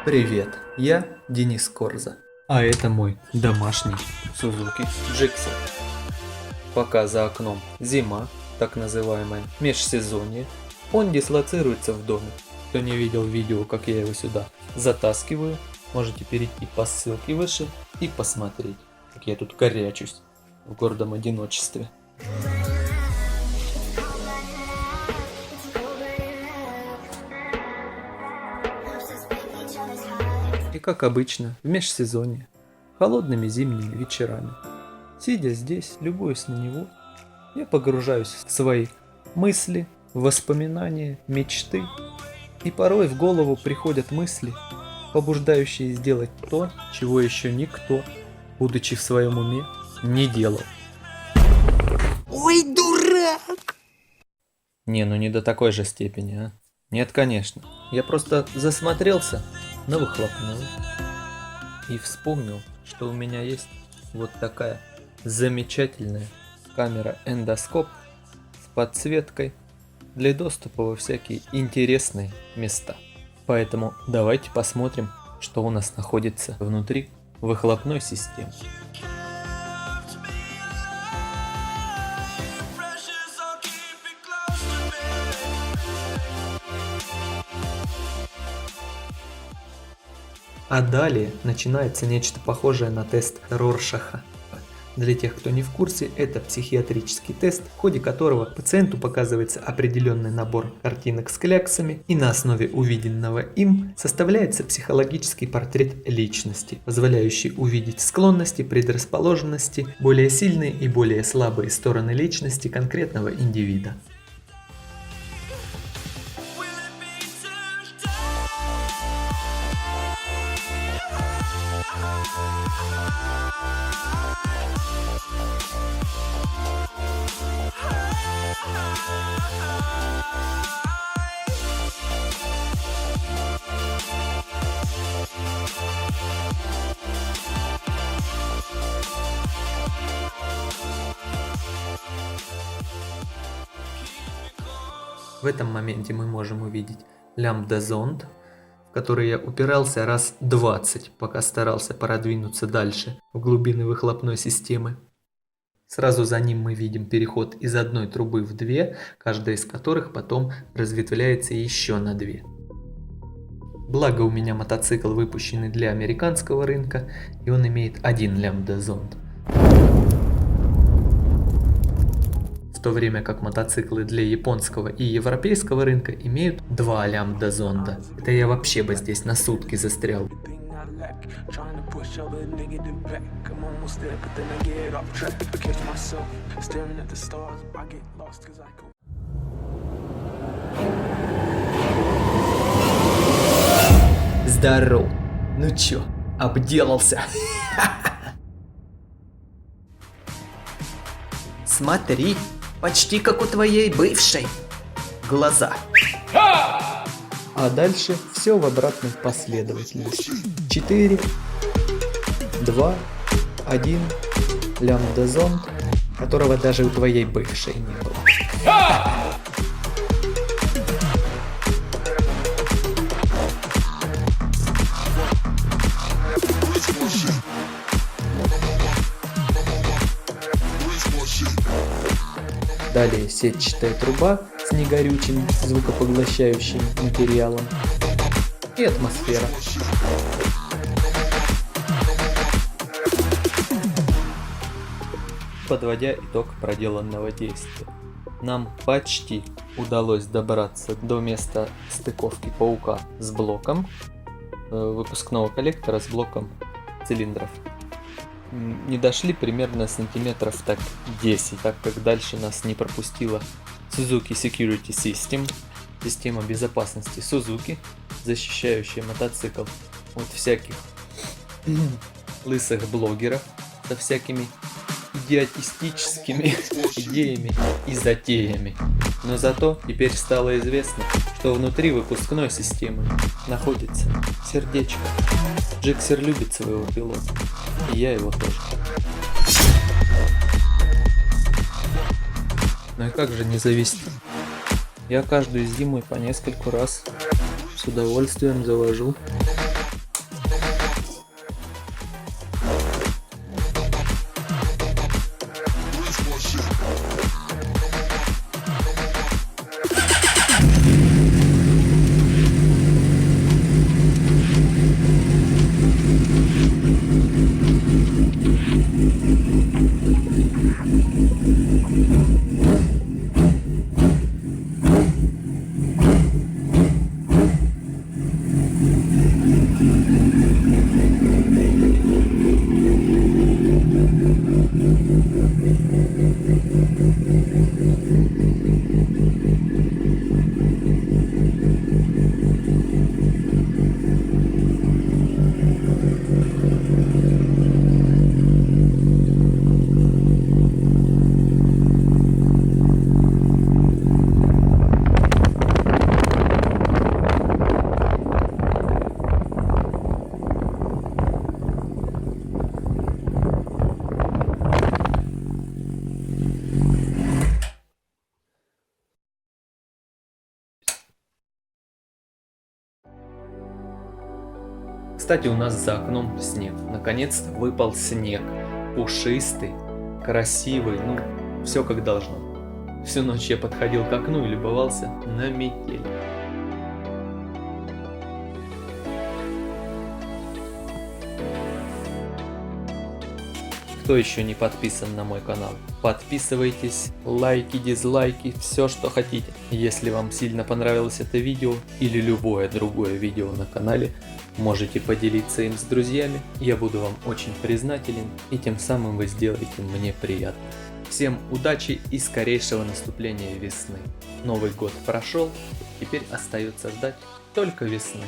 Привет, я Денис Корза, а это мой домашний Suzuki Gixxer. Пока за окном зима, так называемое межсезонье, он дислоцируется в доме. Кто не видел видео, как я его сюда затаскиваю, можете перейти по ссылке выше и посмотреть, как я тут корячусь в гордом одиночестве. И как обычно, в межсезонье, холодными зимними вечерами, сидя здесь, любуясь на него, я погружаюсь в свои мысли, воспоминания, мечты, и порой в голову приходят мысли, побуждающие сделать то, чего еще никто, будучи в своем уме, не делал. Ой, дурак! Не, ну не до такой же степени, а? Нет, конечно. Я просто засмотрелся на выхлопную и вспомнил, что у меня есть вот такая замечательная камера эндоскоп с подсветкой для доступа во всякие интересные места. Поэтому давайте посмотрим, что у нас находится внутри выхлопной системы. А далее начинается нечто похожее на тест Роршаха. Для тех, кто не в курсе, это психиатрический тест, в ходе которого пациенту показывается определенный набор картинок с кляксами, и на основе увиденного им составляется психологический портрет личности, позволяющий увидеть склонности, предрасположенности, более сильные и более слабые стороны личности конкретного индивида. В этом моменте мы можем увидеть лямбда-зонд, в который я упирался раз 20, пока старался продвинуться дальше в глубины выхлопной системы. Сразу за ним мы видим переход из одной трубы в две, каждая из которых потом разветвляется еще на две. Благо у меня мотоцикл выпущенный для американского рынка, и он имеет один лямбда-зонд. В то время как мотоциклы для японского и европейского рынка имеют два лямбда-зонда. Это я вообще бы здесь на сутки застрял. Здорово! Ну чё, обделался? Смотри, почти как у твоей бывшей. Глаза. А дальше все в обратной последовательности. 4, 2, 1, лямбда-зонд, которого даже у твоей бывшей не было. Далее сетчатая труба с негорючим звукопоглощающим материалом и атмосфера. Подводя итог проделанного действия, нам почти удалось добраться до места стыковки паука с блоком выпускного коллектора с блоком цилиндров. Не дошли примерно сантиметров так 10, так как дальше нас не пропустила Suzuki Security System, система безопасности Suzuki, защищающая мотоцикл от всяких лысых блогеров со всякими идиотистическими идеями и затеями. Но зато теперь стало известно, что внутри выпускной системы находится сердечко. Gixxer любит своего пилота, и я его тоже. Ну и как же не завести? Я каждую зиму по нескольку раз с удовольствием завожу Кстати, у нас за окном снег. Наконец-то выпал снег. Пушистый, красивый, ну, все как должно. Всю ночь я подходил к окну и любовался на метель. Кто еще не подписан на мой канал, подписывайтесь, лайки, дизлайки, все что хотите. Если вам сильно понравилось это видео или любое другое видео на канале, можете поделиться им с друзьями. Я буду вам очень признателен, и тем самым вы сделаете мне приятно. Всем удачи и скорейшего наступления весны. Новый год прошел, теперь остается ждать только весны.